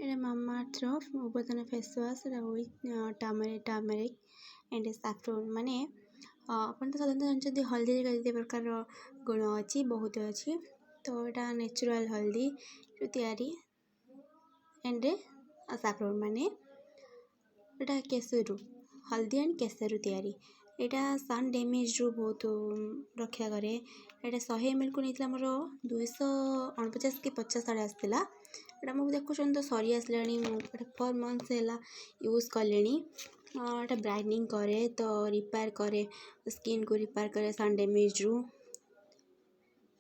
এটা ମାମାଆର୍ଥର ଉପାଦାନ face wash with turmeric and saffron. ମାନେ ଆପଣ ତ ସାଧାରଣତଃ ଜାଣିଛନ୍ତି ହଳଦୀରେ କେତେ ପ୍ରକାର ଗୁଣ ଅଛି, ବହୁତ ଅଛି। ତ ଏଇଟା ନ୍ୟାଚୁରାଲ୍ ହଳଦୀରୁ ତିଆରି ଆଣ୍ଡ ସାଫ୍ରନ୍, ମାନେ ଏଇଟା କେଶରୁ ହଳଦୀ ଆଣ୍ଡ କେଶରୁ ତିଆରି। ଏଇଟା ସନ୍ ଡ୍ୟାମେଜ୍ରୁ ବହୁତ ରକ୍ଷା କରେ। ଏଇଟା 100 ml ନେଇଥିଲା ଆମର 249 କି 50 ଆଡ଼େ ଆସିଥିଲା। ଏଇଟା ମୁଁ ଦେଖୁଛନ୍ତି ତ ସରି ଆସିଲାଣି। ମୁଁ ଏଇଟା 4 months ହେଲା ୟୁଜ୍ କଲିଣି। ଏଇଟା ବ୍ରାଇଟନିଂ କରେ, ତ ରିପେୟାର କରେ, ସ୍କିନ୍କୁ ରିପେୟାର କରେ ସନ୍ ଡ୍ୟାମେଜ୍ରୁ।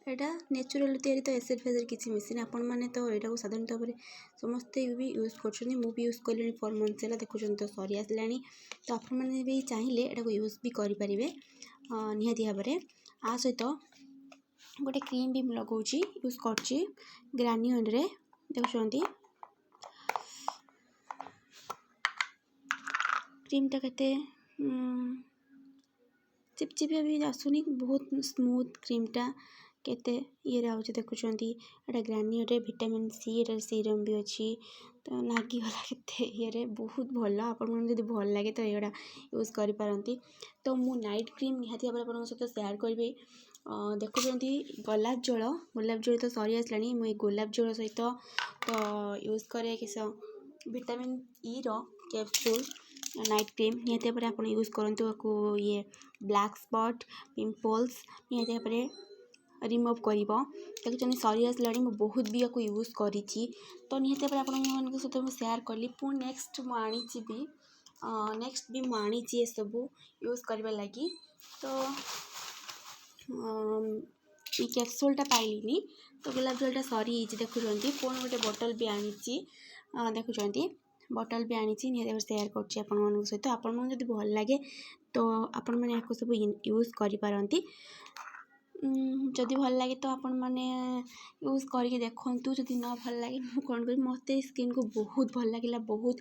ଏଇଟା ନ୍ୟାଚୁରାଲ୍ ତିଆରି, ତ ଏସିଡ୍ ଫେସିଡ୍ କିଛି ମିଶିନି। ଆପଣମାନେ ତ ଏଇଟାକୁ ସାଧାରଣତଃ ଭାବରେ ସମସ୍ତେ ବି ୟୁଜ୍ କରୁଛନ୍ତି। ମୁଁ ବି ୟୁଜ୍ କଲିଣି 4 months ହେଲା। ଦେଖୁଛନ୍ତି ତ ସରି ଆସିଲାଣି। ତ ଆପଣମାନେ ବି ଚାହିଁଲେ ଏଟାକୁ ୟୁଜ୍ ବି କରିପାରିବେ ନିହାତି ଭାବରେ। ଆ ସହିତ ଗୋଟେ କ୍ରିମ୍ ବି ମୁଁ ଲଗାଉଛି, ୟୁଜ୍ କରୁଛି ଗ୍ରାନିଅନରେ। ଦେଖୁଛନ୍ତି କ୍ରିମ୍ଟା କେତେ ଚିପଚିପିଆ ବି ଆସୁନି, ବହୁତ ସ୍ମୁଥ୍ କ୍ରିମ୍ଟା। କେତେ ଇଏରେ ଆଉଛି ଦେଖୁଛନ୍ତି। ଏଇଟା ଗ୍ରାନିଅରରେ ଭିଟାମିନ୍ ସି ସିରମ୍ ବି ଅଛି। ତ ଲାଗିଗଲା କେତେ ଇଏରେ, ବହୁତ ଭଲ। ଆପଣମାନଙ୍କୁ ଯଦି ଭଲ ଲାଗେ ତ ଏଗୁଡ଼ା ୟୁଜ୍ କରିପାରନ୍ତି। ତ ମୁଁ ନାଇଟ୍ କ୍ରିମ୍ ନିହାତି ଭାବରେ ଆପଣଙ୍କ ସହିତ ସେୟାର କରିବି। ଦେଖୁଛନ୍ତି ଗୋଲାପ ଜଳ ତ ସରି ଆସିଲାଣି। ମୁଁ ଏଇ ଗୋଲାପ ଜଳ ସହିତ ତ ୟୁଜ୍ କରେ କିସ ଭିଟାମିନ୍ ଇର କ୍ୟାପସୁଲ୍ ନାଇଟ୍ କ୍ରିମ୍। ନିହାତି ଭାବରେ ଆପଣ ୟୁଜ୍ କରନ୍ତୁ। ଆକୁ ଇଏ ବ୍ଲାକ୍ ସ୍ପଟ୍ ପିମ୍ପଲ୍ସ ନିହାତି ଭାବରେ ରିମୁଭ୍ କରିବ। ଦେଖୁଛନ୍ତି ସରି ଆସିଲାଣି। ମୁଁ ବହୁତ ବି ଆକୁ ୟୁଜ୍ କରିଛି, ତ ନିହାତି ଭାବରେ ଆପଣମାନଙ୍କ ସହିତ ମୁଁ ସେୟାର କଲି। ପୁଣି ନେକ୍ସଟ ମୁଁ ଆଣିଛି ବି ମୁଁ ଆଣିଛି ଏସବୁ ୟୁଜ୍ କରିବା ଲାଗି। ତ ଏଇ କ୍ୟାପସୁଲ୍ଟା ପାଇଲିନି, ତ ଗୋଲାପ ଜଳଟା ସରିଯାଇଛି। ଦେଖୁଛନ୍ତି ପୁଣି ଗୋଟେ ବୋଟଲ୍ ବି ଆଣିଛି। ଦେଖୁଛନ୍ତି ବୋଟଲ୍ ବି ଆଣିଛି, ନିହାତି ଭାବରେ ସେୟାର କରୁଛି ଆପଣମାନଙ୍କ ସହିତ। ଆପଣମାନଙ୍କୁ ଯଦି ଭଲ ଲାଗେ ତ ଆପଣମାନେ ୟାକୁ ସବୁ ୟୁଜ୍ କରିପାରନ୍ତି। ଯଦି ଭଲ ଲାଗେ ତ ଆପଣମାନେ ୟୁଜ୍ କରିକି ଦେଖନ୍ତୁ। ଯଦି ନ ଭଲ ଲାଗେ ମୁଁ କ'ଣ କରିବି। ମୋତେ ସ୍କିନ୍କୁ ବହୁତ ଭଲ ଲାଗିଲା, ବହୁତ।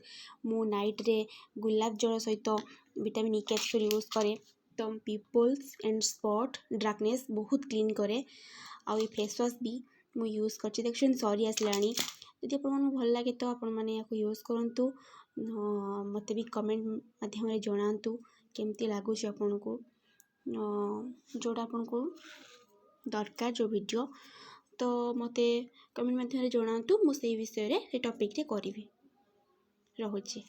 ମୁଁ ନାଇଟ୍ରେ ଗୋଲାପ ଜଳ ସହିତ ଭିଟାମିନ୍ ଇ କ୍ୟାପସୁଲ୍ ୟୁଜ୍ କରେ। ତ ପିମ୍ପଲ୍ସ ଆଣ୍ଡ ସ୍ପଟ୍ ଡାର୍କନେସ୍ ବହୁତ କ୍ଲିନ୍ କରେ। ଆଉ ଏ ଫେସ୍ ୱାଶ୍ ବି ମୁଁ ୟୁଜ୍ କରିଛି। ଦେଖୁଛନ୍ତି ସରି ଆସିଲାଣି। ଯଦି ଆପଣମାନଙ୍କୁ ଭଲ ଲାଗେ ତ ଆପଣମାନେ ୟାକୁ ୟୁଜ୍ କରନ୍ତୁ। ମୋତେ ବି କମେଣ୍ଟ ମାଧ୍ୟମରେ ଜଣାନ୍ତୁ କେମିତି ଲାଗୁଛି ଆପଣଙ୍କୁ, ଯେଉଁଟା ଆପଣଙ୍କୁ ଦରକାର ଯେଉଁ ଭିଡ଼ିଓ। ତ ମୋତେ କମେଣ୍ଟ ମାଧ୍ୟମରେ ଜଣାନ୍ତୁ। ମୁଁ ସେଇ ବିଷୟରେ ସେ ଟପିକ୍ରେ କରିବି। ରହୁଛି।